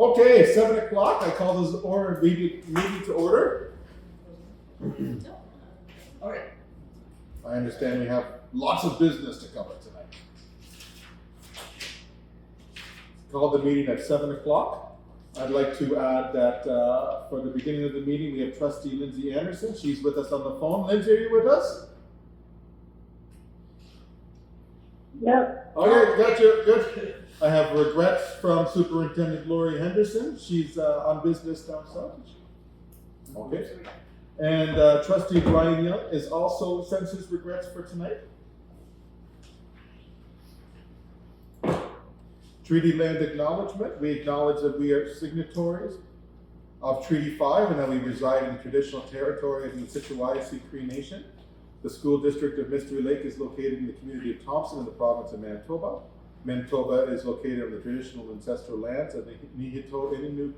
Okay, 7 o'clock. I call this meeting to order. All right. I understand we have lots of business to cover tonight. Call the meeting at 7 o'clock. I'd like to add that for the beginning of the meeting, we have Trustee Lindsay Anderson. She's with us on the phone. Lindsay, are you with us? Yep. Okay, gotcha. Good. I have regrets from Superintendent Lori Henderson. She's on business down south. Okay. And Trustee Brian Young is also sends his regrets for tonight. Treaty land acknowledgement. We acknowledge that we are signatories of Treaty 5 and that we reside in the traditional territory of the Sichuan Cree Nation. The school district of Mystery Lake is located in the community of Thompson in the province of Manitoba. Manitoba is located on the traditional ancestral lands of the Niihito Innu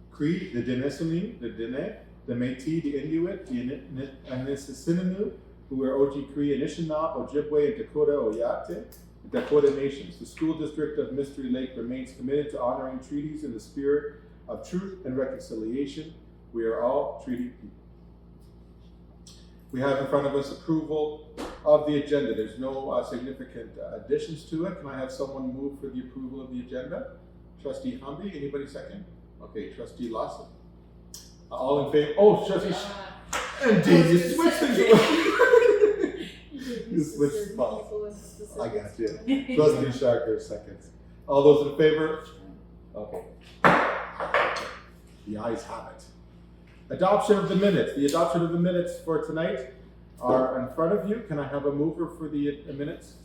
Cree, the Denisoni, the Dene, the Métis, the Inuit, the Anishinaabe, who are Oji Cree, Anishinaabe, Ojibwe, and Dakota Oyate, the Dakota nations. The school district of Mystery Lake remains committed to honoring treaties in the spirit of truth and reconciliation. We are all treaty people. We have in front of us approval of the agenda. There's no significant additions to it. Can I have someone move for the approval of the agenda? Trustee Humby, anybody second? Okay, Trustee Lawson. All in favor? Oh, Trustee. Indeed, you switched things. You switched spots. I got you. Trustee Sharker seconds. All those in favor? Okay. The ayes have it. Adoption of the minutes. The adoption of the minutes for tonight are in front of you. Can I have a mover for the minutes?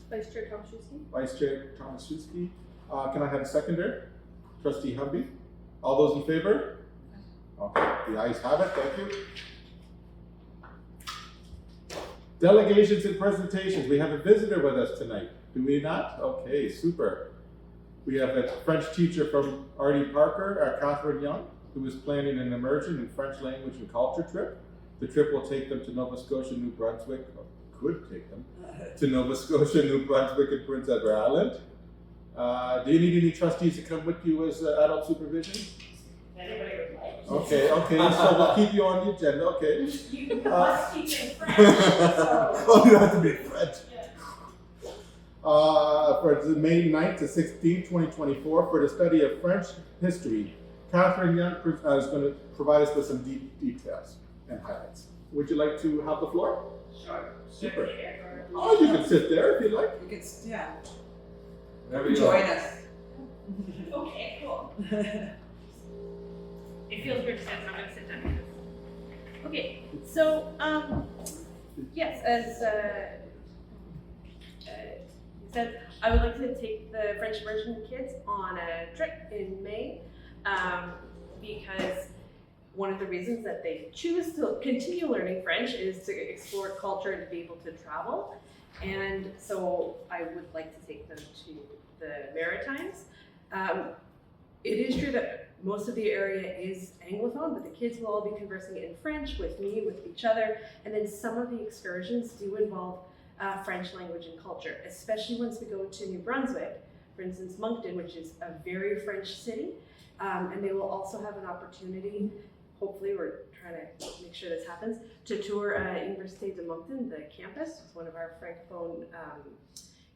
Vice Chair Tomaszewski. Vice Chair Tomaszewski. Can I have a seconder? Trustee Humby. All those in favor? Okay, the ayes have it. Thank you. Delegations and presentations. We have a visitor with us tonight. Do we not? Okay, super. We have a French teacher from R.D. Parker, Catherine Young, who is planning an immersion in French language and culture trip. The trip will take them to Nova Scotia, New Brunswick, or could take them to Nova Scotia, New Brunswick, and Prince Edward Island. Do you need any trustees to come with you as adult supervision? Anybody would like. Okay, so we'll keep you on the agenda, okay. You must teach in French, so. Oh, you don't have to be French. Yeah. For the May 9th to 16th, 2024, for the study of French history. Catherine Young is going to provide us with some details and highlights. Would you like to have the floor? Sure. Super. Here, Oh, you can sit there if you'd like. You can, yeah. There we Join go. us. or- Okay, cool. It feels weird to sit, so I'm gonna sit down. Okay, so, yes, as, you said, I would like to take the French immersion kids on a trip in May, because one of the reasons that they choose to continue learning French is to explore culture and to be able to travel. And so I would like to take them to the Maritimes. It is true that most of the area is Anglophone, but the kids will all be conversing in French with me, with each other, and then some of the excursions do involve French language and culture, especially once we go to New Brunswick, for instance, Moncton, which is a very French city, and they will also have an opportunity, hopefully we're trying to make sure this happens, to tour Université de Moncton, the campus. It's one of our Francophone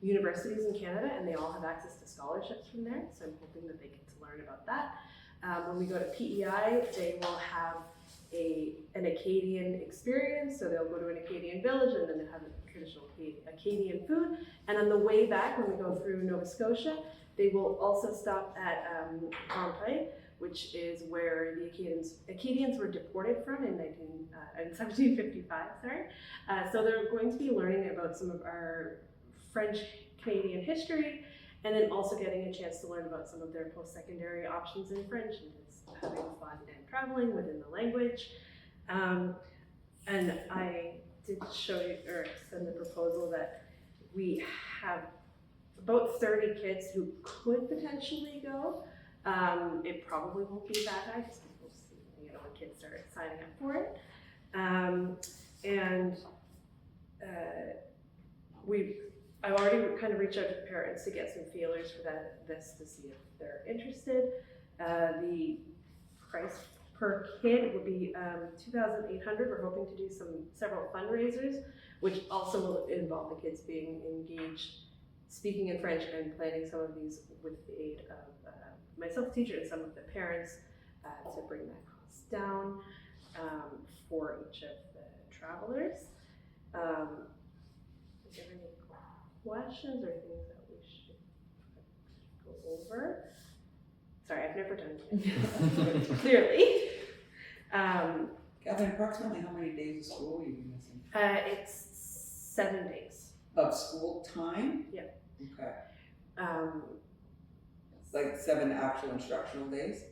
universities in Canada, and they all have access to scholarships from there, so I'm hoping that they get to learn about that. When we go to PEI, they will have an Acadian experience, so they'll go to an Acadian village and then they'll have a traditional Acadian food. And on the way back, when we go through Nova Scotia, they will also stop at Grande, which is where the Acadians were deported from in 1755. So they're going to be learning about some of our French-Canadian history, and then also getting a chance to learn about some of their post-secondary options in French and just having fun and traveling within the language. And I did show you, or send the proposal that we have about 30 kids who could potentially go. It probably won't be that high because we'll see, when kids start signing up for it. I've already kind of reached out to parents to get some feelers for this to see if they're interested. The price per kid would be $2,800. We're hoping to do several fundraisers, which also will involve the kids being engaged, speaking in French, and planning some of these with the aid of myself, teacher, and some of the parents to bring that cost down for each of the travelers. Is there any questions or things that we should go over? Sorry, I've never done it clearly. Catherine, approximately how many days of school will you be missing? It's 7 days. Of school time? Yeah. Okay. Um, It's like 7 actual instructional days?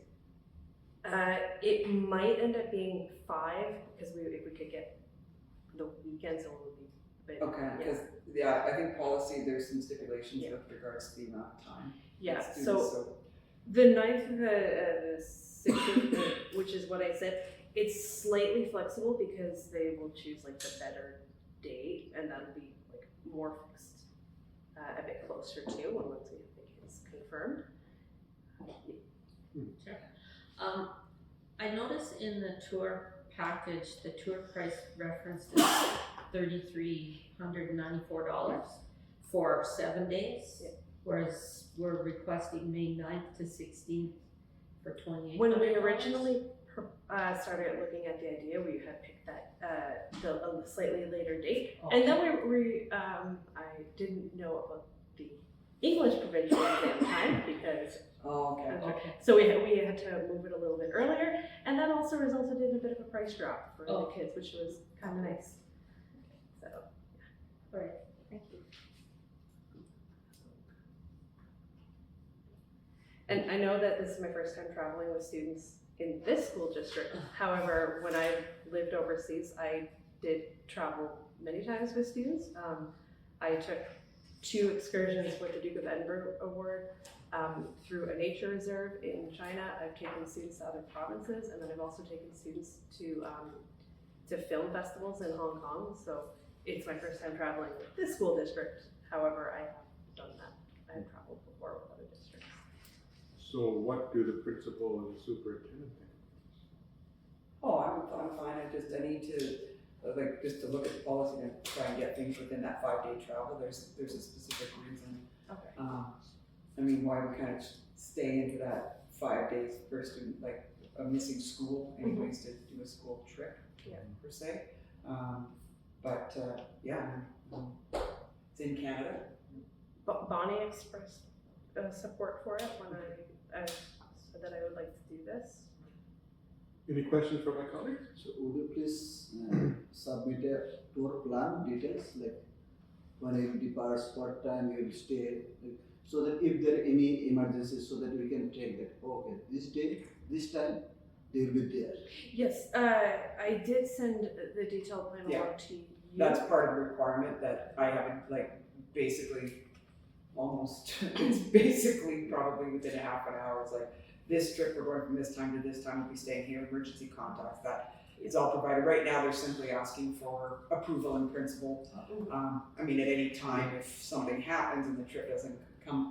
it might end up being 5 because if we could get the weekends, it would be a bit. Okay, because, I think policy, there's some stipulations with regards to the amount of time. Yeah, students, so the 9th to the 16th, which is what I said, it's slightly flexible because they will choose like the better date, and that'll be like more fixed, a bit closer to once we have the kids confirmed. I noticed in the tour package, the tour price referenced is $3,394 for 7 days, Yeah. whereas we're requesting May 9th to 16th for $2,800. When we originally started looking at the idea, we had picked that a slightly later date, and then I didn't know about the English provincial exam time because Oh, okay. Okay. so we had to move it a little bit earlier, and that also resulted in a bit of a price drop for the kids, which was kind of nice. So, All right, thank you. and I know that this is my first time traveling with students in this school district. However, when I lived overseas, I did travel many times with students. I took 2 excursions with the Duke of Edinburgh Award through a nature reserve in China. I've taken students to other provinces, and then I've also taken students to film festivals in Hong Kong. So it's my first time traveling with this school district. However, I have done that. I have traveled before with other districts. So what do the principal and the superintendent think? Oh, I'm fine, I need to, just to look at the policy and try and get things within that 5-day travel, there's a specific reason. Okay. I mean, why we kind of stay into that 5 days per student, like a missing school anyways to do a school trip, Yeah. per se. It's in Canada. Bonnie expressed support for it when I said that I would like to do this. Any questions from my colleagues? So would you please submit a tour plan details, like when it departs, what time you will stay, like, so that if there are any emergencies, so that we can take that, okay, this day, this time, they will be there. Yes, I did send the detailed plan Yeah. along to you. That's part of the requirement that I haven't, basically, almost, it's basically probably within a half an hour, it's like, this trip, we're going from this time to this time, we'll be staying here, emergency contacts, that is all provided. Right now, they're simply asking for approval in principle. I mean, at any time, if something happens and the trip doesn't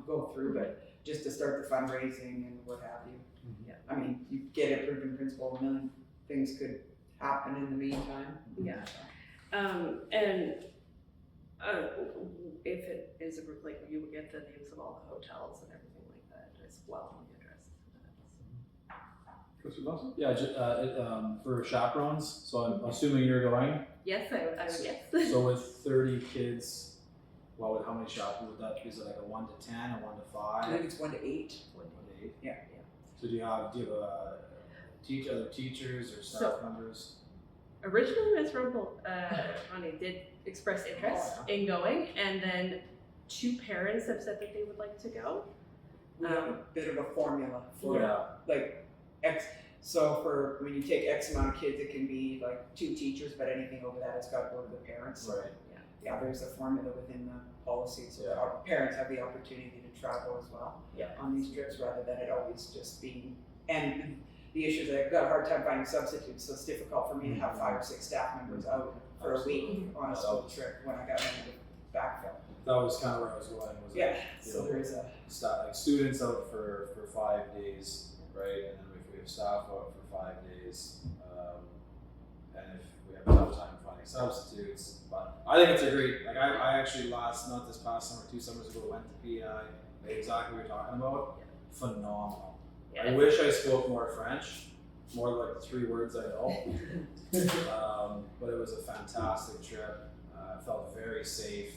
go through, but just to start the fundraising and what have you. Yeah. I mean, you get it approved in principle, a million things could happen in the meantime. Yeah. And if it is like, you would get the names of all the hotels and everything like that as well on the address. Trustee Lawson? Yeah, for chaperones, so I'm assuming you're going. Yes, I would guess. So with 30 kids, how many chaperones would that, is it like a 1 to 10, a 1 to 5? I think it's 1 to 8. 1 to 8? Yeah. So do you have other teachers or staff So- members? Originally, Ms. Rumpel, Ronnie did express interest in going, and then 2 parents have said that they would like to go. We have a bit of a formula for Yeah. So for when you take X amount of kids, it can be like 2 teachers, but anything over that, it's got to go to the parents. Right. Yeah, there's a formula within the policy, so that our parents have the opportunity to travel as well on these trips, rather than it always just being. And the issue is that I've got a hard time finding substitutes, so it's difficult for me to have 5 or 6 staff members out for a week on a school trip when I got into the backfill. That was kind of where I was going. Was Yeah, so there is a. Like students out for 5 days right? And then if we have staff out for 5 days, and if we have enough time finding substitutes, but I think it's a great, like I actually not this past summer, 2 summers ago, went to PEI, exactly what you're talking about, phenomenal. Yeah, I wish I spoke more French, more like the 3 words I know. But it was a fantastic trip. Felt very safe.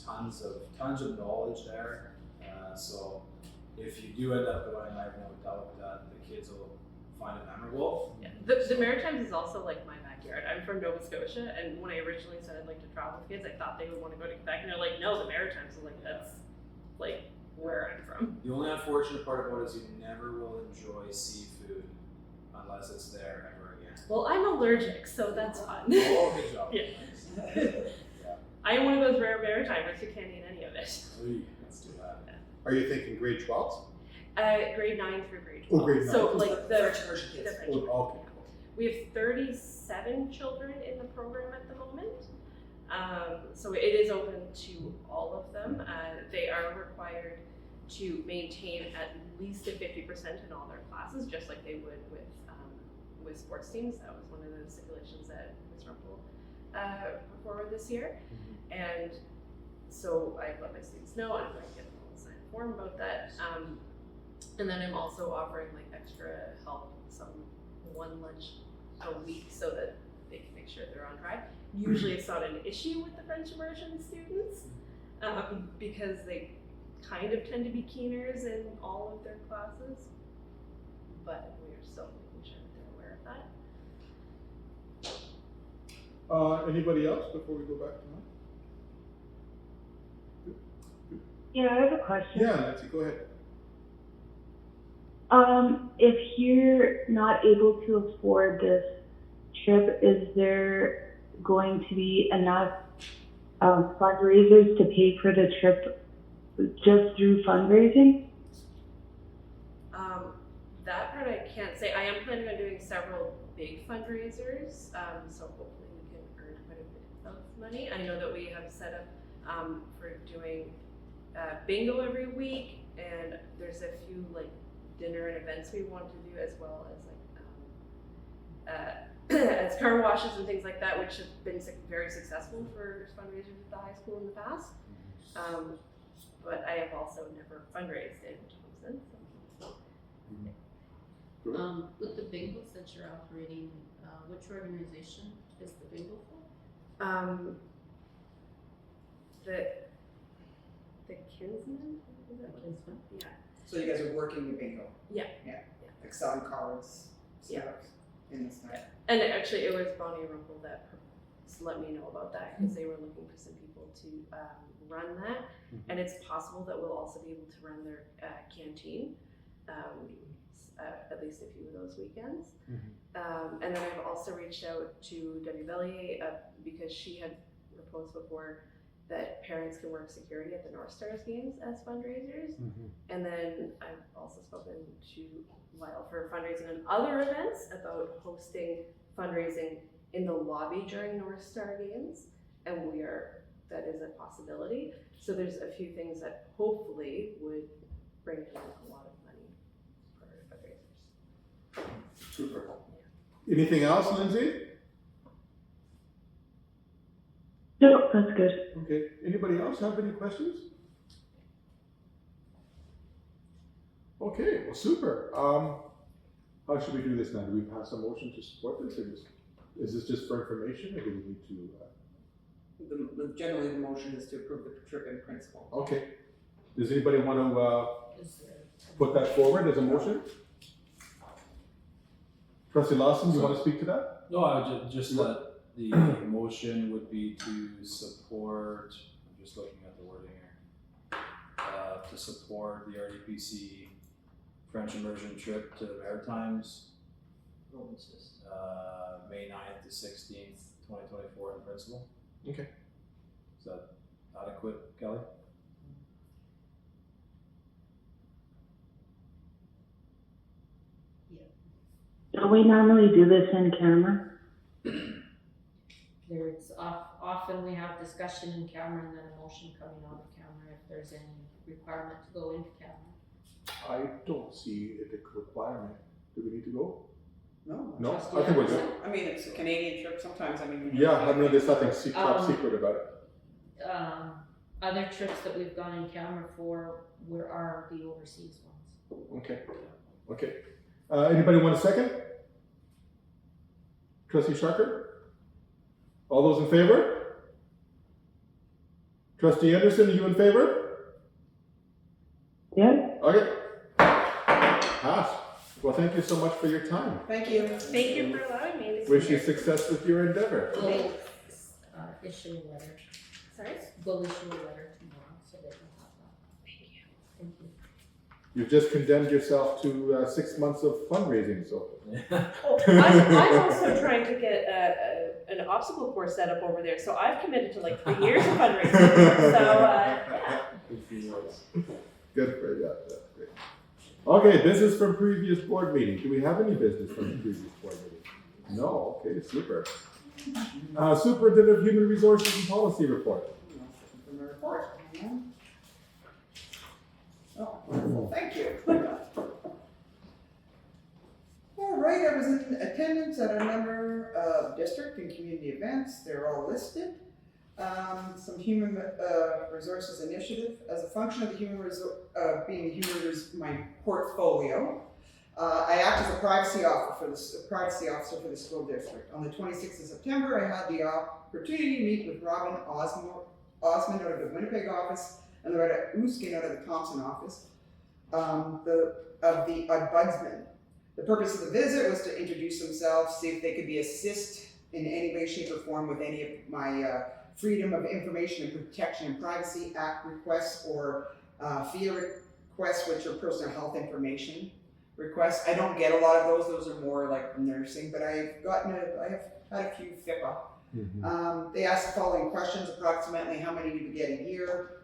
Tons of knowledge there. So if you do end up going, I have no doubt that the kids will find it memorable. Yeah. The Maritimes is also like my backyard. I'm from Nova Scotia, and when I originally said I'd like to travel with kids, I thought they would want to go to Quebec, and they're like, no, the Maritimes. I'm like, that's like where I'm from. The only unfortunate part about it is you never will enjoy seafood unless it's there ever again. Well, I'm allergic, so that's fun. Oh, good job. Yeah. Yeah. I am one of those rare Maritimers who can't eat any of it. Oy, that's too bad. Are you thinking grade 12? Grade 9 through grade 12. Oh, grade So 9. like the French immersion kids. the French Oh, immersion. okay. We have 37 children in the program at the moment. So it is open to all of them. They are required to maintain at least a 50% in all their classes, just like they would with sports teams. That was one of the stipulations that Ms. Rumpel put forward this year. And so I've let my students know, and I'm going to get them all to sign a form about that. And then I'm also offering like extra help, one lunch a week, so that they can make sure they're on track. Usually it's not an issue with the French immersion students, because they kind of tend to be keeners in all of their classes, but we're still making sure that they're aware of that. Anybody else before we go back to mine? Yeah, I have a question. Yeah, Nancy, go ahead. If you're not able to afford this trip, is there going to be enough fundraisers to pay for the trip just through fundraising? That part I can't say. I am planning on doing several big fundraisers, so hopefully we can earn quite a bit of money. I know that we have set up for doing bingo every week, and there's a few like dinner and events we want to do, as well as like as car washes and things like that, which have been very successful for fundraisers at the high school in the past. But I have also never fundraised in Thompson. So. With the bingos that you're operating, which organization is the bingo for? The Kinsman? Is that what Kinsman? Yeah. So you guys are working the bingo? Yeah. Yeah, like selling cards, stuff in this night. And actually, it was Bonnie Rumpel that let me know about that, because they were looking for some people to run that. And it's possible that we'll also be able to run their canteen, at least a few of those weekends. And then I've also reached out to Debbie Bellier, because she had proposed before that parents can work security at the North Stars games as fundraisers. And then I've also spoken to Lyle for fundraising on other events about hosting fundraising in the lobby during North Star games, and that is a possibility. So there's a few things that hopefully would bring in a lot of money for fundraisers. Super. Anything else, Lindsay? No, that's good. Okay. Anybody else have any questions? Okay, well, super. How should we do this now? Do we pass a motion to support this, or is this just for information, or do we need to? Generally, the motion is to approve the trip in principle. Okay. Does anybody want to Is there? put that forward as a motion? Trustee Lawson, do you want to speak to that? No, I just that the motion would be to support, I'm just looking at the wording here, to support the RDPC French immersion trip to the Maritimes, May 9th to 16th, 2024 in principle. Okay. Is that adequate, Kelly? Don't we normally do this in camera? There's often we have discussion in camera and then a motion coming out of camera if there's any requirement to go into camera. I don't see a requirement. Do we need to go? No. No, just- I think we're good. I mean, it's a Canadian trip sometimes, I mean. Yeah, I mean, there's nothing top secret about it. Other trips that we've gone in camera for are the overseas ones. Okay, okay. Anybody want a second? Trustee Sharker? All those in favor? Trustee Anderson, are you in favor? Yes? Okay. Pass. Well, thank you so much for your time. Thank you. Thank you for allowing me to. Wish you success with your endeavor. We'll issue a letter. Sorry? We'll issue a letter tomorrow, so they can have that. Thank you. Thank you. You've just condemned yourself to 6 months of fundraising, so. Oh, I'm also trying to get an obstacle course set up over there, so I've committed to like 3 years of fundraising. So, yeah. Good for you, that's great. Okay, business from previous board meeting. Do we have any business from the previous board meeting? No, okay, super. Superintendent of Human Resources and Policy Report. From the report. Oh, wonderful, thank you. All right, I was in attendance at a number of district and community events. They're all listed. Some human resources initiative. As a function of the my portfolio, I act as a privacy officer for the school district. On the 26th of September, I had the opportunity to meet with Robin Osmond out of the Winnipeg office and Loretta Uskin out of the Thompson office, of the Ombudsman. The purpose of the visit was to introduce themselves, see if they could be assist in any way, shape, or form with any of my Freedom of Information and Protection and Privacy Act requests or FIA requests, which are personal health information requests. I don't get a lot of those are more like nursing, but I have had a few FIPA. They asked the following questions: approximately how many do we get a year?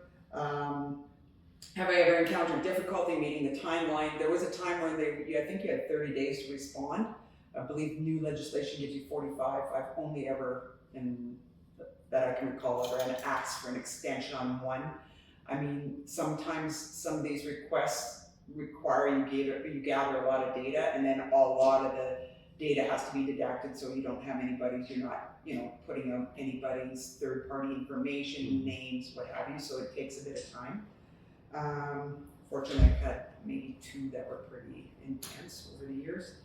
Have I ever encountered difficulty meeting the timeline? There was a time when I think you had 30 days to respond. I believe new legislation gives you 45. I've only ever, that I can recall, ever asked for an extension on one. I mean, sometimes some of these requests require you gather a lot of data, and then a lot of the data has to be deducted, so you don't have anybody's, you're not, putting out anybody's third-party information, names, what have you, so it takes a bit of time. Fortunately, I've had maybe 2 that were pretty intense over the years.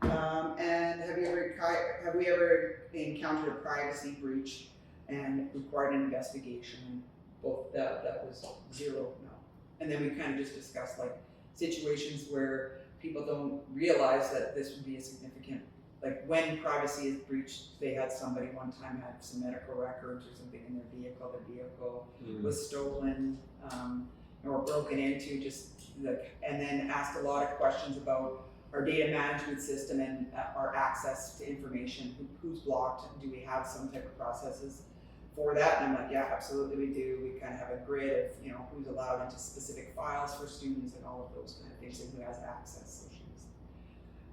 And have we ever encountered a privacy breach and required an investigation? Both that was 0, no. And then we kind of just discussed like situations where people don't realize that this would be a significant, like when privacy is breached. They had somebody one time had some medical records or something in their vehicle. Their vehicle was stolen or broken into, and then asked a lot of questions about our data management system and our access to information. Who's blocked? Do we have some type of processes for that? And I'm like, yeah, absolutely we do. We kind of have a grid of, who's allowed into specific files for students and all of those kind of things, and who has access.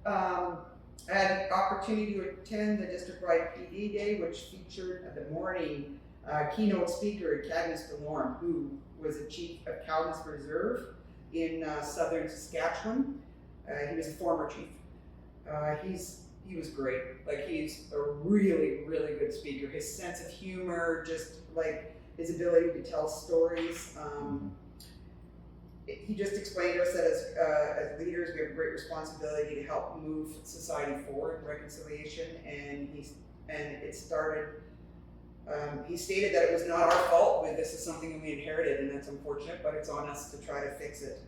I had the opportunity to attend the district-wide PD day, which featured at the morning keynote speaker Cadmus DeLorme, who was the chief of Cadmus Reserve in southern Saskatchewan. He was a former chief. He was great. Like, he's a really, really good speaker. His sense of humor, just like his ability to tell stories. He just explained to us that as leaders, we have a great responsibility to help move society forward in reconciliation. And it started. He stated that it was not our fault. This is something we inherited, and that's unfortunate. But it's on us to try to fix it.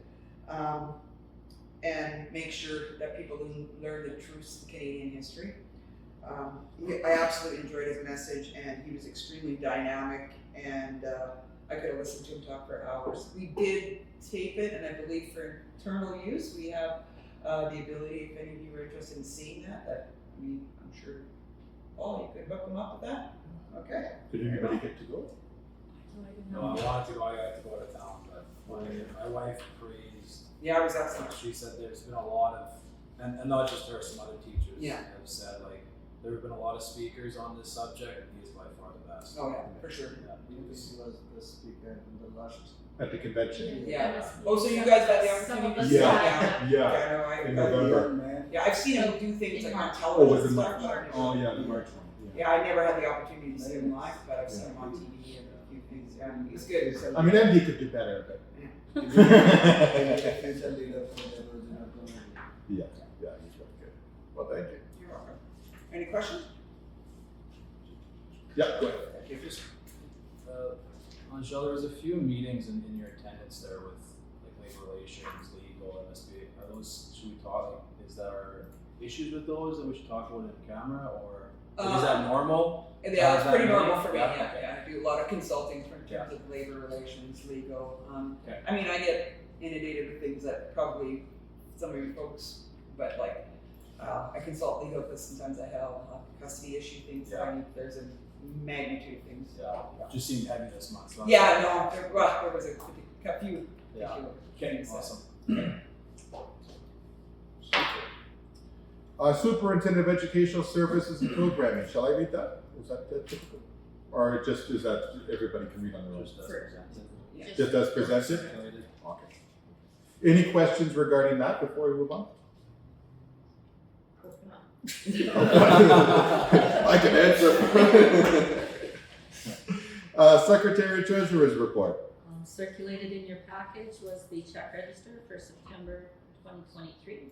And make sure that people learn the truths of Canadian history. I absolutely enjoyed his message, and he was extremely dynamic, and I could have listened to him talk for hours. We did tape it, and I believe for internal use, we have the ability, if any of you are interested in seeing that I'm sure, Paul, you could hook them up with that? Okay. Did anybody get to go? No, I wanted to go. I got to go to town, but my wife praised. Yeah, it was excellent. She said there's been a lot of, and not just her, some other teachers Yeah. have said, like, there have been a lot of speakers on this subject, and he is by far the best. Oh, yeah, for sure. Yeah, He was the speaker in the last. At the convention. Yeah. Oh, so you guys had the opportunity to sit down? Yeah, Yeah, no, in I, November. Man. yeah, I've seen him do things like on Oh, television was it and March? stuff. but I've never- Oh, yeah, the March one. Yeah, I never had the opportunity to see him live, but I've seen him on TV and a few things, and he's good. I mean, MD could do better, but. He's a leader for the original community. Yeah, he's really good. Well, thank you. You're welcome. Any questions? Yeah, go ahead. Okay, just, Angel, there was a few meetings in your attendance there with like labor relations, legal, MSB. Are those, should we talk, like, is there issues with those that we should talk about in camera, or is that normal? Yeah, Is it's that pretty normal? normal for me, Yeah, yeah, okay. yeah, I do a lot of consulting for in terms of labor relations, legal, Okay. I mean, I get inundated with things that probably some of you folks, but like, I consult legal because sometimes I have custody issue things, that I need, there's a magnitude of things. Yeah, just seemed heavy this month. So Yeah, no, there was a few Yeah. particular Okay, things. awesome. Superintendent of Educational Services and Programming, shall I read that? Is that typical? Or just, is that everybody can read on their own? Just as presented. Yeah. Just as presented? Circulated. Okay. Any questions regarding that before we move on? I can answer. Secretary Treasurer's report. Circulated in your package was the check register for September 2023.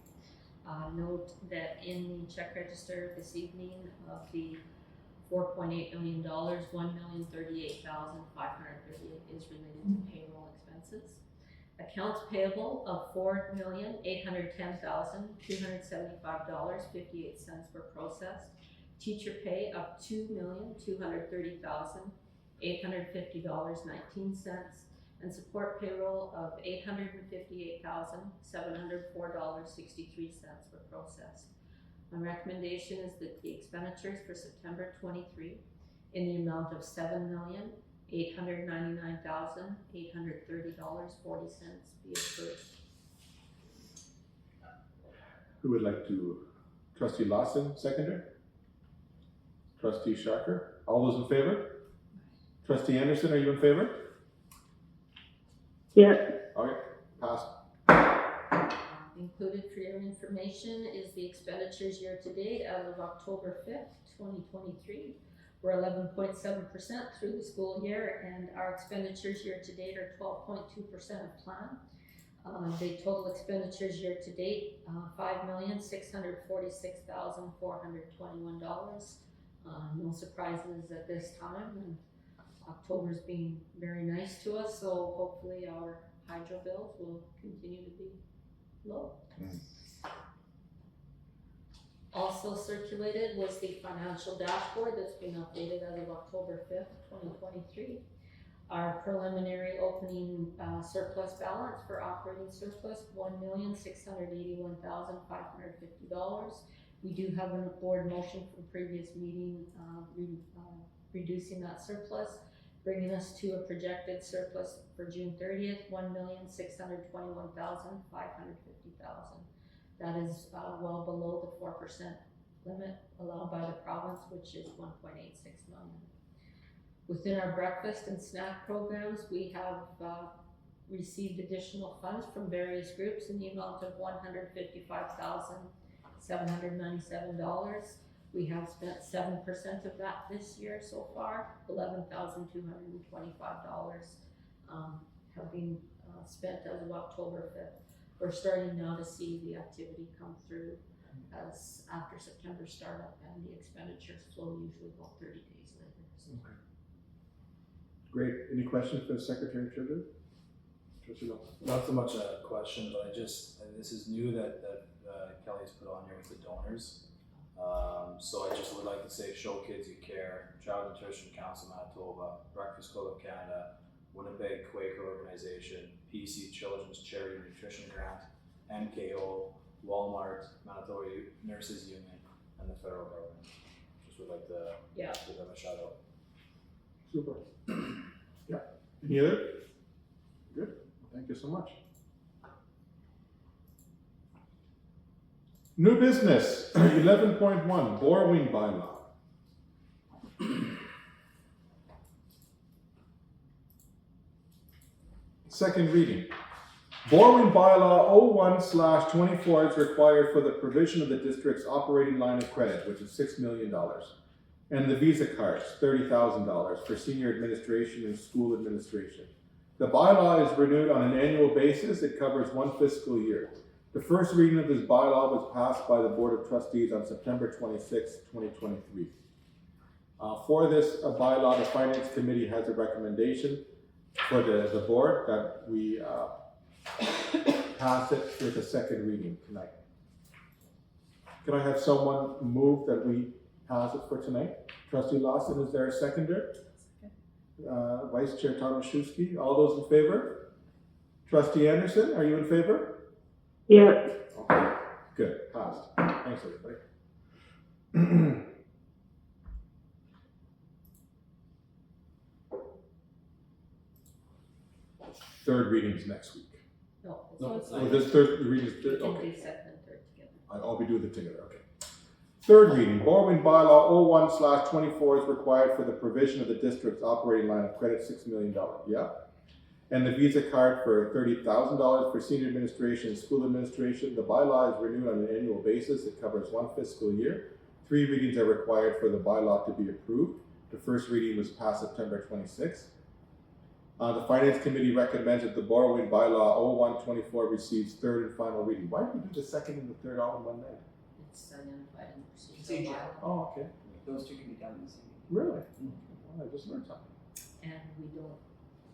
Note that in the check register this evening of the $4.8 million, $1,038,538 is related to payroll expenses. Accounts payable of $4,810,275.58 were processed. Teacher pay of $2,230,850.19, and support payroll of $858,704.63 were processed. My recommendation is that the expenditures for September 23 in the amount of $7,899,830.40 be approved. Who would like to? Trustee Lawson, seconder? Trustee Sharker? All those in favor? Trustee Anderson, are you in favor? Yeah. Okay, passed. Included for your information is the expenditures year-to-date as of October 5th, 2023. We're 11.7% through the school year, and our expenditures year-to-date are 12.2% of plan. The total expenditures year-to-date, $5,646,421. No surprises at this time, and October's been very nice to us, so hopefully our hydro bills will continue to be low. Also circulated was the financial dashboard that's been updated as of October 5th, 2023. Our preliminary opening surplus balance for operating surplus, $1,681,550. We do have a board motion from previous meeting reducing that surplus, bringing us to a projected surplus for June 30th, $1,621,550. That is well below the 4% limit allowed by the province, which is 1.86 million. Within our breakfast and snack programs, we have received additional funds from various groups in the amount of $155,797. We have spent 7% of that this year so far. $11,225 have been spent as of October 5th. We're starting now to see the activity come through as after September startup, and the expenditures flow usually about 30 days later. So. Okay. Great. Any questions for the Secretary Treasurer? Trustee Lawson. Not so much a question, but this is new that Kelly's put on here with the donors. So I just would like to say Show Kids You Care, Child Nutrition Council Manitoba, Breakfast Club of Canada, Winnipeg Quaker Organization, PC Children's Charity Nutrition Grant, MKO, Walmart, Manitoba Nurses Union, and the federal government. Just would like to give them a shout out. Super. Yeah. Any other? Good. Thank you so much. New business, 11.1, borrowing bylaw. Second reading. Borrowing bylaw 01/24 is required for the provision of the district's operating line of credit, which is $6 million, and the Visa cards, $30,000 for senior administration and school administration. The bylaw is renewed on an annual basis. It covers one fiscal year. The first reading of this bylaw was passed by the Board of Trustees on September 26, 2023. For this bylaw, the Finance Committee has a recommendation for the board that we pass it for the second reading tonight. Can I have someone move that we pass it for tonight? Trustee Lawson, is there a seconder? Vice Chair Tomaszewski, all those in favor? Trustee Anderson, are you in favor? Yeah. Okay, good, passed. Thanks, everybody. Third reading's next week. No, No, it's Oh, this third reading is, we can okay. do second and third together. I'll be doing it together, okay. Third reading, borrowing bylaw 01/24 is required for the provision of the district's operating line of credit, $6 million, yeah? And the Visa card for $30,000 for senior administration and school administration. The bylaw is renewed on an annual basis. It covers one fiscal year. 3 readings are required for the bylaw to be approved. The first reading was passed September 26th. The Finance Committee recommends that the borrowing bylaw 01/24 receives third and final reading. Why did we do the second and the third all in one night? It's identified in the procedural Procedure. bylaw, Oh, okay. Those two can be done in the same. Really? Well, I just learned something. and we don't,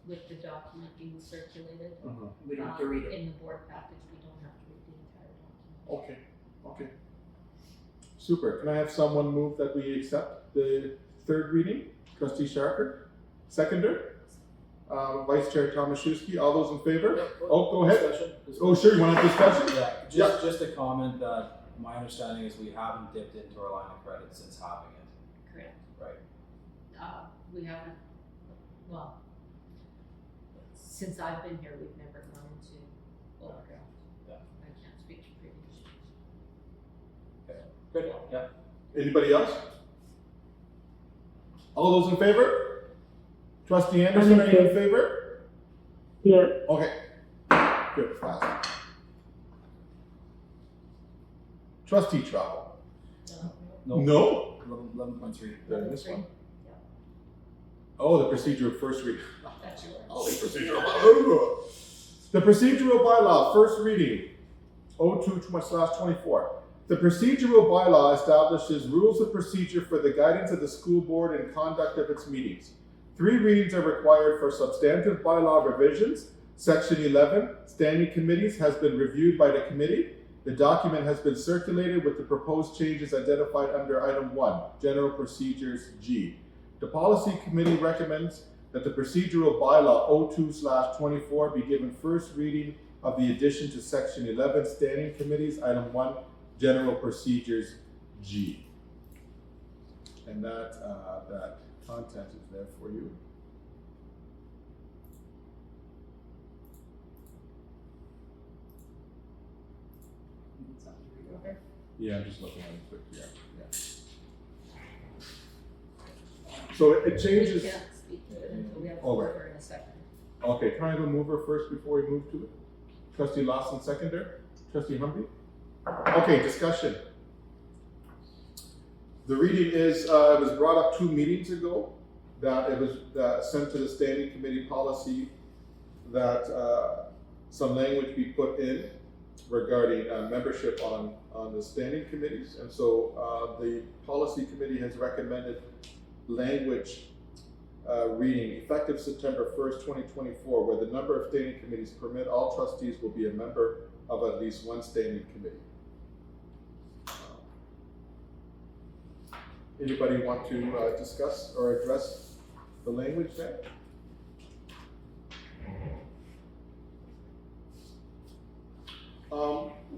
with the document being circulated, We don't have to read it. in the board package, we don't have to read the entire document. Okay, okay. Super. Can I have someone move that we accept the third reading? Trustee Sharkert, seconder. Vice Chair Tomaszewski, all those in favor? Oh, go ahead. Discussion? Oh, sure, you want to have discussion? Yeah, just a comment that my understanding is we haven't dipped into our line of credit since having it, Correct. right? We haven't, well, since I've been here, we've never gone into overdraft. Yeah. I can't speak to previous years. Good, yeah. Anybody else? All those in favor? Trustee Anderson, are you in favor? Yeah. Okay. Good, fast. Trustee travel. No. No? 11.3. Did I miss one? Yeah. Oh, the procedure of first reading. That's yours. Oh, the procedural bylaw. The procedural bylaw, first reading, 02/24. The procedural bylaw establishes rules of procedure for the guidance of the school board and conduct of its meetings. 3 readings are required for substantive bylaw revisions. Section 11, standing committees, has been reviewed by the committee. The document has been circulated with the proposed changes identified under item 1, general procedures G. The policy committee recommends that the procedural bylaw 02/24 be given first reading of the addition to section 11, standing committees, item 1, general procedures G. And that content is there for you. Yeah, I'm just looking at it quick, yeah. So it changes. We can't speak to it until we have Oh, right. over in a second. Okay, can I have a mover first before we move to it? Trustee Lawson, seconder. Trustee Humby? Okay, discussion. The reading is, it was brought up 2 meetings ago, that it was sent to the standing committee policy that some language be put in regarding membership on the standing committees. And so the policy committee has recommended language reading effective September 1st, 2024, where the number of standing committees permit all trustees will be a member of at least one standing committee. Anybody want to discuss or address the language there?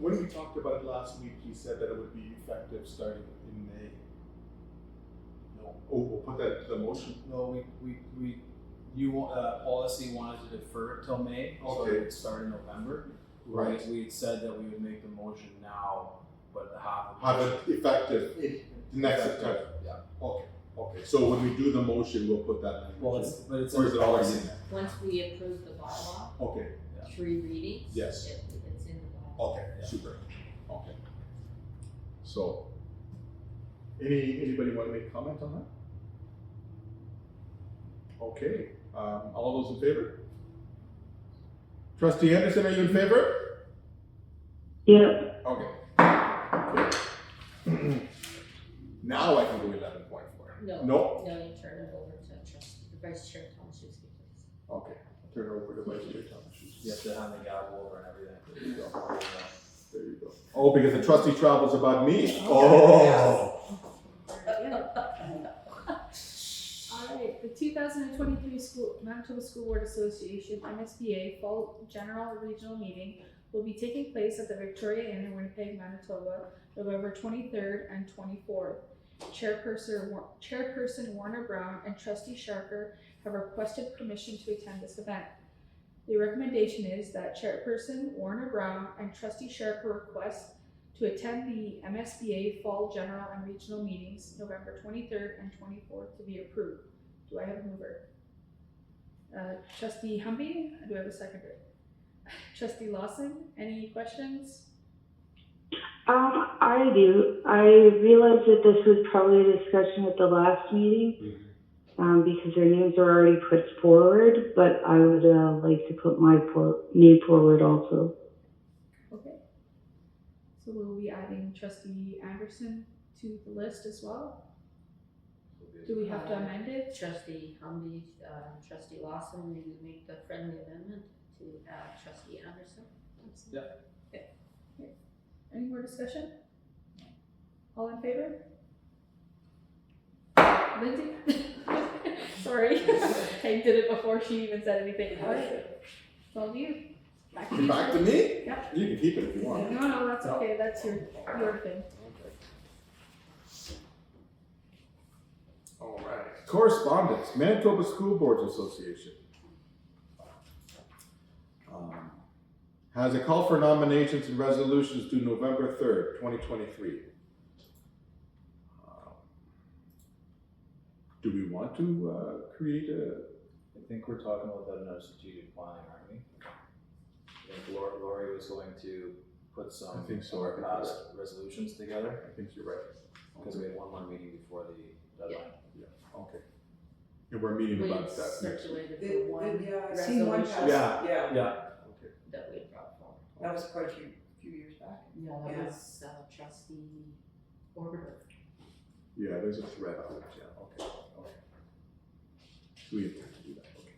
When we talked about it last week, he said that it would be effective starting in May. No. Oh, we'll put that into the motion. No, policy wanted to defer it till May, so Okay. it would start in November. Right, we had said that we would make the motion now but half of Have it effective It- next September? Yeah. Okay, so when we do the motion, we'll put that language Well, in. it's Or is it already in policy. there? Once we approve the bylaw, Okay, 3 readings, Yes. it's in the bylaw. okay, Yeah. super, okay. So, anybody wanna make comment on that? Okay, all those in favor? Trustee Anderson, are you in favor? Yep. Okay. Now I can go 11.4. No, No? no, you turn it over to Vice Chair Tomaszewski, please. Okay, I'll turn it over to Vice Chair Thomas. You have to hand the gavel over and everything. There you go. There you go. Oh, because the trustee travels about me. Oh. Alright, the 2023 Manitoba School Board Association MSBA Fall General Regional Meeting will be taking place at the Victoria Inn in Winnipeg, Manitoba, November 23rd and 24th. Chairperson Warner Brown and Trustee Sharker have requested permission to attend this event. The recommendation is that Chairperson Warner Brown and Trustee Sharker request to attend the MSBA Fall General and Regional Meetings, November 23rd and 24th, to be approved. Do I have a mover? Trustee Humby, do I have a seconder? Trustee Lawson, any questions? I do. I realized that this was probably a discussion at the last meeting, because their names are already put forward, but I would like to put my name forward also. Okay. So we'll be adding Trustee Anderson to the list as well. Do we have to amend it? Trustee Humby, Trustee Lawson, will you make the friendly amendment to add Trustee Anderson? Yeah. Okay. Okay. Any more discussion? All in favor? Lindsay? Sorry, I did it before she even said anything. All right, it's all you. Back to you. Back to me? Yep. You can keep it if you want. No, that's okay, that's your thing. All right. Correspondence, Manitoba School Boards Association. Has a call for nominations and resolutions due November 3rd, 2023. Do we want to create a, I think we're talking about that in our strategic planning, aren't we? I think Lori was going to put some I think so. of our past resolutions together, I think you're right. because we had one more meeting before the deadline. Okay. And we're meeting We about that next week. circulated the one Yeah, I've seen one resolution pass, Yeah. yeah, Yeah, Okay. that we had brought forward. that was quite a few years back. Yeah, that Yeah. was Trustee Orbiter. Yeah, there's a thread on it, yeah, okay. So we intend to do that, okay.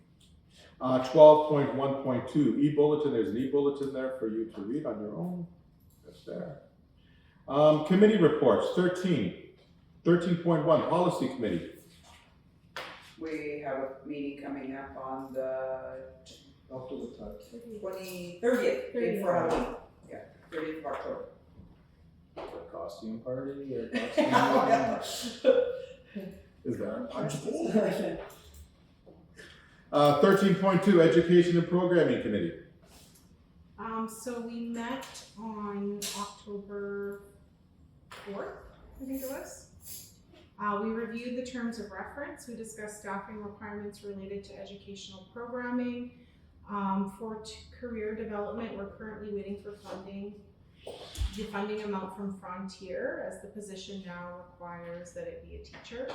12.1.2, e-bulletin, there's an e-bulletin there for you to read on your own. That's there. Committee reports, 13.1, policy committee. We have a meeting coming up on the October 3rd. 30th, 30th. before Halloween, yeah, 30th of October. a costume party or costume. Is there a punch bowl? 13.2, education and programming committee. So we met on October 4th, I think it was. We reviewed the terms of reference. We discussed staffing requirements related to educational programming. For career development, we're currently waiting for funding. The funding amount from Frontier, as the position now requires that it be a teacher.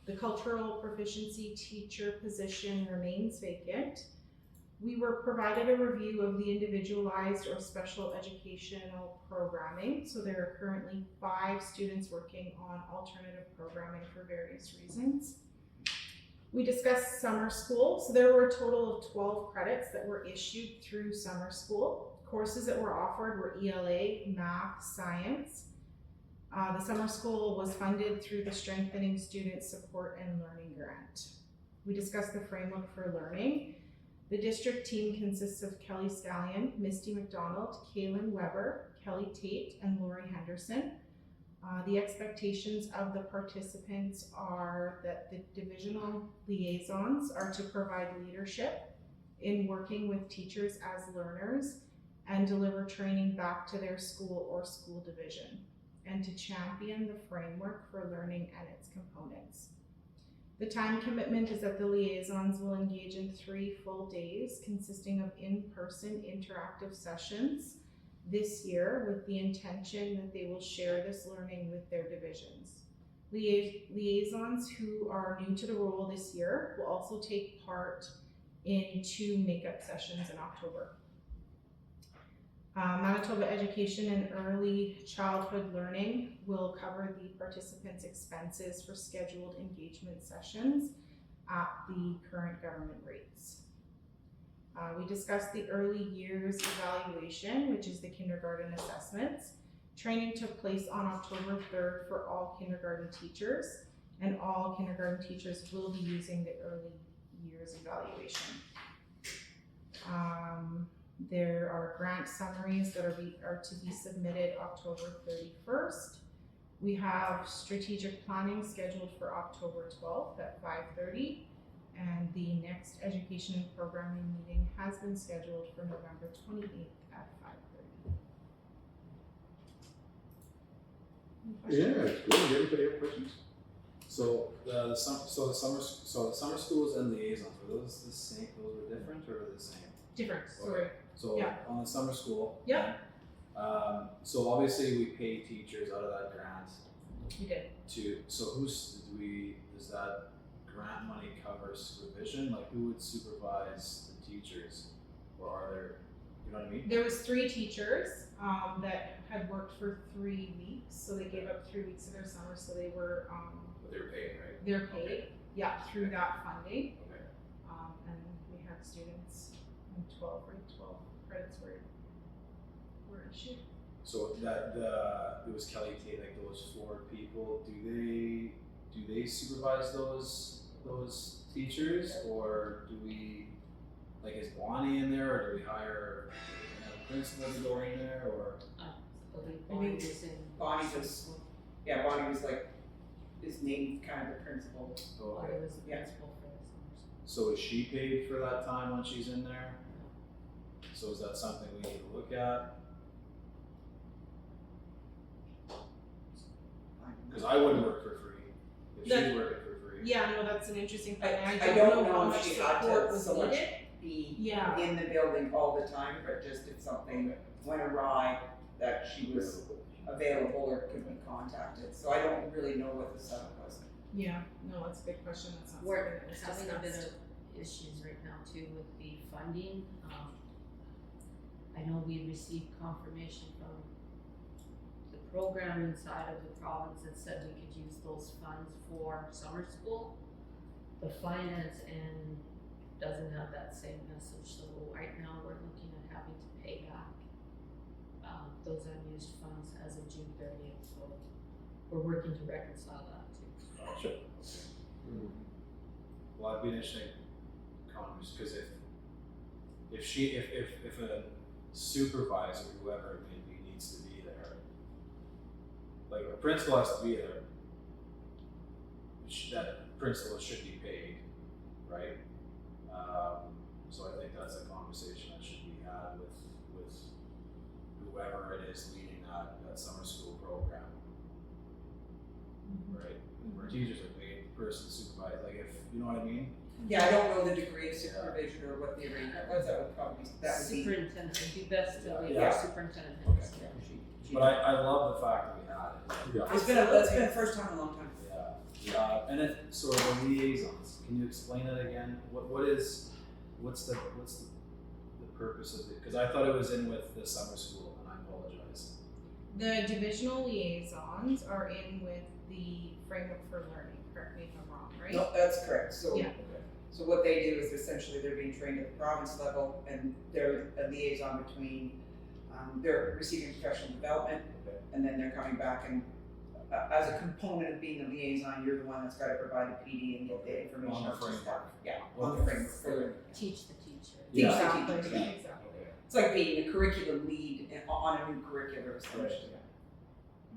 The cultural proficiency teacher position remains vacant. We were provided a review of the individualized or special educational programming. So there are currently 5 students working on alternative programming for various reasons. We discussed summer school. So there were a total of 12 credits that were issued through summer school. Courses that were offered were ELA, math, science. The summer school was funded through the Strengthening Student Support and Learning Grant. We discussed the framework for learning. The district team consists of Kelly Stallion, Misty McDonald, Kaylin Weber, Kelly Tate, and Lori Henderson. The expectations of the participants are that the divisional liaisons are to provide leadership in working with teachers as learners and deliver training back to their school or school division, and to champion the framework for learning and its components. The time commitment is that the liaisons will engage in 3 full days consisting of in-person interactive sessions this year, with the intention that they will share this learning with their divisions. Liaisons who are new to the role this year will also take part in 2 makeup sessions in October. Manitoba Education and Early Childhood Learning will cover the participants' expenses for scheduled engagement sessions at the current government rates. We discussed the early years evaluation, which is the kindergarten assessments. Training took place on October 3rd for all kindergarten teachers, and all kindergarten teachers will be using the early years evaluation. There are grant summaries that are to be submitted October 31st. We have strategic planning scheduled for October 12th at 5:30, and the next education and programming meeting has been scheduled for November 28th at 5:30. Yeah, it's good. Anybody have questions? So the summer schools and liaisons, were those the same? Those were different or were they the same? Different, sorry. So Yeah. on the summer school. Yeah. So obviously we pay teachers out of that grant We did. does that grant money cover supervision? Like who would supervise the teachers? Or are there, you know what I mean? There was 3 teachers that had worked for 3 weeks, so they gave up 3 weeks of their summer, so they were But they were paid, right? they're paid, yeah, through that funding. Okay. And we had students, and 12 credits were issued. So it was Kelly Tate, like those 4 people, do they supervise those teachers, or do we, like, is Bonnie in there, or do we hire another principal to go in there, or? I believe I Bonnie think was in. Bonnie was, yeah, Bonnie was like, is named kind of the principal. Bonnie was the Yeah. principal for the summer school. So is she paid for that time when she's in there? So is that something we need to look at? Cause I wouldn't work for free, if she's That- working for free. Yeah, no, that's an interesting point. I I don't don't know how know much if she had support to was so much needed. be Yeah. in the building all the time, but just if something went awry, that she was available or could be contacted. So I don't really know what the setup was. Yeah, no, that's a good question. That's not We're something that was having a bit discussed. of issues right now too with the funding. I know we received confirmation from the programming side of the province that said we could use those funds for summer school. The finance end doesn't have that same message, so right now we're looking at having to pay back those unused funds as of June 30th, so we're working to reconcile that too. Gotcha. Well, that'd be an interesting conversation, because if a supervisor, whoever it may be, needs to be there, like a principal has to be there, that principal should be paid, right? So I think that's a conversation that should be had with whoever it is leading that summer school program. Right, where teachers are paid, the person supervised, like if, you know what I mean? Yeah, I don't know the degree of supervision or what the arrangement was. That would be. Superintendent, it'd be best to leave Yeah. our superintendent. Okay. She- But I love the fact that we had it. Yeah. It's been the first time in a long time. Yeah, and then, so the liaisons, can you explain it again? What's the purpose of it? Cause I thought it was in with the summer school, and I apologize. The divisional liaisons are in with the framework for learning, correct me if I'm wrong, right? No, that's correct. So, Yeah. so what they do is essentially they're being trained at the province level, and they're a liaison between, they're receiving professional development, Okay. and then they're coming back and, as a component of being a liaison, you're the one that's gotta provide the PD and get the information On the out to staff. framework. Yeah, on the framework for learning. Teach the teacher. Yeah. Exactly, Teach the teacher. exactly. Okay. It's like being a curriculum lead on a new curriculum essentially.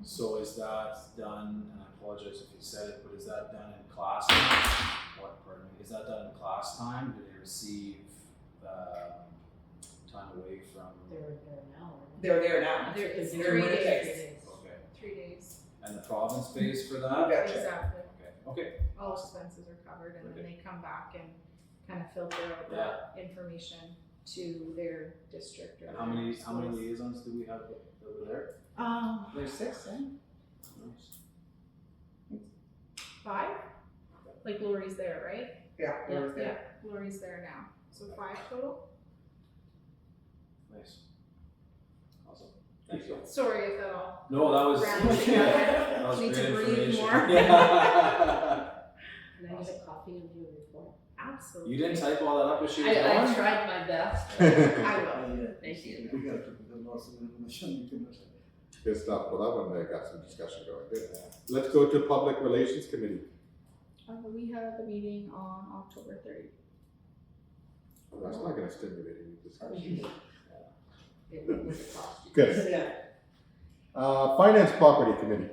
So is that done, and I apologize if you said it, but is that done in class time? Is that done in class time? Do they receive, time time away from? They're there now. They're there now. There is They're 3 Winnipeg. days. Okay. 3 days. And the province pays for You that? betcha. Exactly. Okay. All expenses are covered, and then Okay. they come back and kind of filter out that information to their district or And how many their schools. liaisons do we have that were there? There's 6, eh? Nice. 5? Like Lori's there, right? Yeah. Yeah. we're there. Yeah, Lori's there now. So 5 total? Nice. Awesome. Thank you. Sorry if that all No, that was, ran together. that was Need great to breathe information. more. Yeah. Can I get a copy of your report? Absolutely. You didn't type all that up as she was I going? tried my best. I will. Yeah. Thank you. We got to because lots of information you can. Good stuff. Well, that one, got some discussion going. Good. Let's go to Public Relations Committee. We have a meeting on October 30th. Well, that's not gonna stimulate any discussion. It was a cost. Good. Yeah. Finance Property Committee.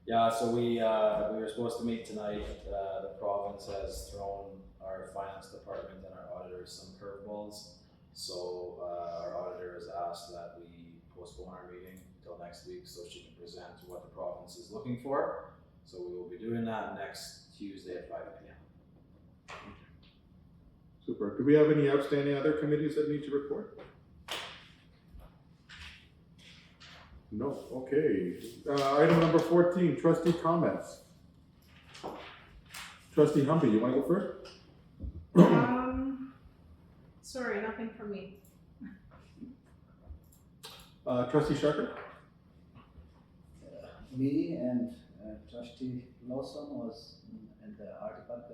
Yeah, so we were supposed to meet tonight. The province has thrown our finance department and our auditors some curveballs. So our auditor has asked that we postpone our meeting till next week so she can present what the province is looking for. So we will be doing that next Tuesday at 5 p.m. Super. Do we have any outstanding other committees that need to report? No. Okay. Item number 14, trustee comments. Trustee Humby, you wanna go first? Sorry, nothing from me. Trustee Sharker? Me and Trustee Lawson was in the Artifact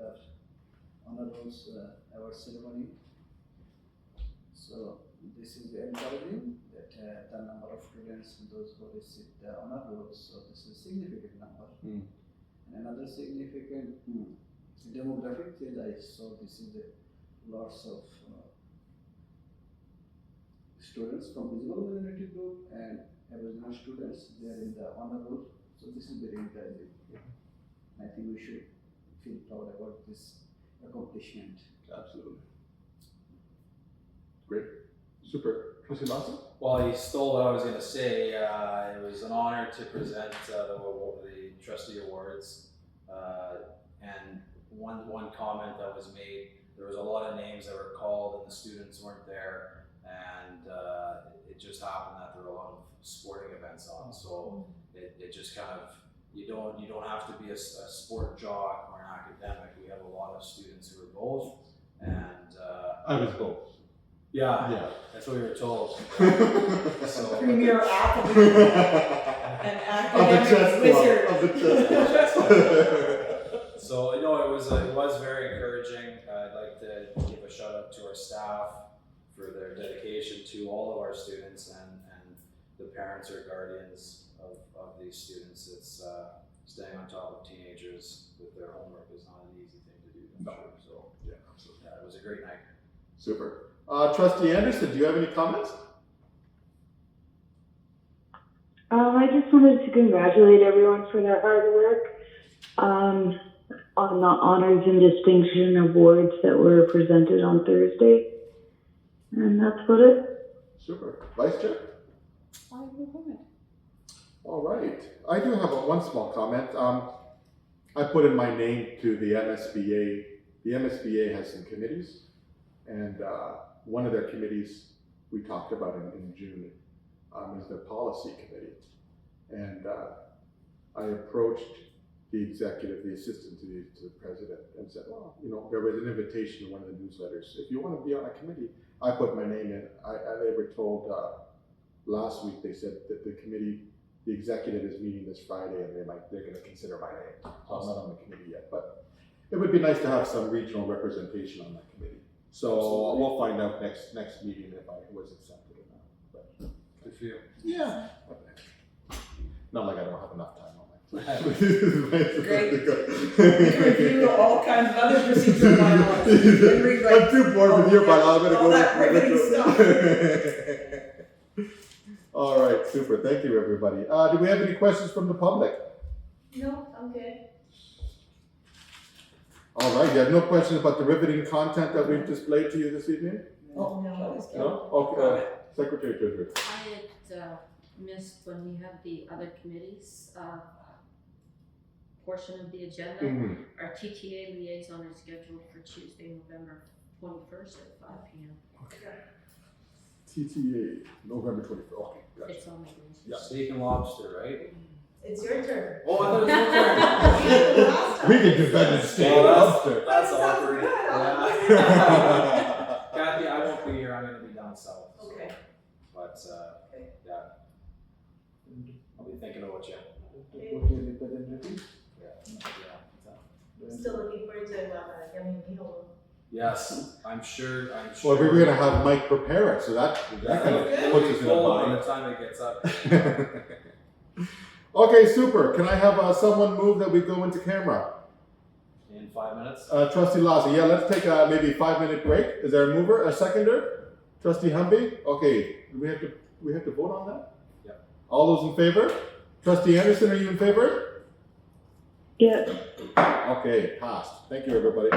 Honorables award ceremony. So this is encouraging that the number of students, those who receive the honor rolls, so this is a significant number. Hmm. And another significant demographic change I saw, this is lots of students from visible minority group and Aboriginal students, they are in the honor roll, so this is very encouraging. I think we should feel proud about this accomplishment. Absolutely. Great. Super. Trustee Lawson? Well, he stole what I was going to say. It was an honor to present the trustee awards. And one comment that was made, there was a lot of names that were called and the students weren't there. And it just happened that there were a lot of sporting events on. So it just kind of, you don't have to be a sport jock or an academic. We have a lot of students who are both. And I was both. yeah, that's what we were told. So, Premier athlete and academic wizard. Of the chess club. So it was very encouraging. I'd like to give a shout out to our staff for their dedication to all of our students and the parents or guardians of these students. It's staying on top of teenagers with their homework is not an easy thing to do. I'm sure. So Yeah, absolutely. it was a great night. Super. Trustee Anderson, do you have any comments? I just wanted to congratulate everyone for their hard work on the honors and distinction awards that were presented on Thursday. And that's about it. Super. Vice Chair? I have no comment. All right. I do have one small comment. I put in my name to the MSBA. The MSBA has some committees, and one of their committees we talked about in June is the policy committee. And I approached the executive, the assistant to the president, and said, well, there was an invitation in one of the newsletters. If you want to be on a committee, I put my name in. They were told last week, they said that the committee, the executive is meeting this Friday and they're going to consider my name. So I'm not on the committee yet, but it would be nice to have some regional representation on that committee. So we'll find out next meeting if I was accepted or not. But Good for you. yeah. Not like I don't have enough time on my Great. Review all kinds of other procedural bylaws. And read, like, I'm too bored with your bylaws. I'm gonna all go that riveting stuff. All right, super. Thank you, everybody. Do we have any questions from the public? No, I'm good. All right, you have no questions about the riveting content that we've displayed to you this evening? Oh, no. No? Okay. Secretary Treasurer. I had missed when we had the other committees portion of the agenda. Mhm. Our TTA liaison is scheduled for Tuesday, November 21st at 5 p.m. TTA, November 24th. Okay, gotcha. It's on my list. Yeah. Steak and lobster, right? It's your turn. Oh, I thought it was your turn. We can do better than steak and Well, lobster. That's That sounds awkward. good. Yeah. Kathy, I won't be here. I'm gonna be down south. Okay. But Okay. yeah, I'll be thinking about you. Okay, representative. Still looking forward to getting a meal. Yes, I'm sure. Well, we're gonna have Mike prepare it, so that kind of It'll puts be us in a full by bind. the time it gets up. Okay, super. Can I have someone move that we go into camera? In 5 minutes. Trustee Laza, yeah, let's take a maybe 5-minute break. Is there a mover, a seconder? Trustee Humby? Okay, do we have to vote on that? Yep. All those in favor? Trustee Anderson, are you in favor? Yes. Okay, passed. Thank you, everybody.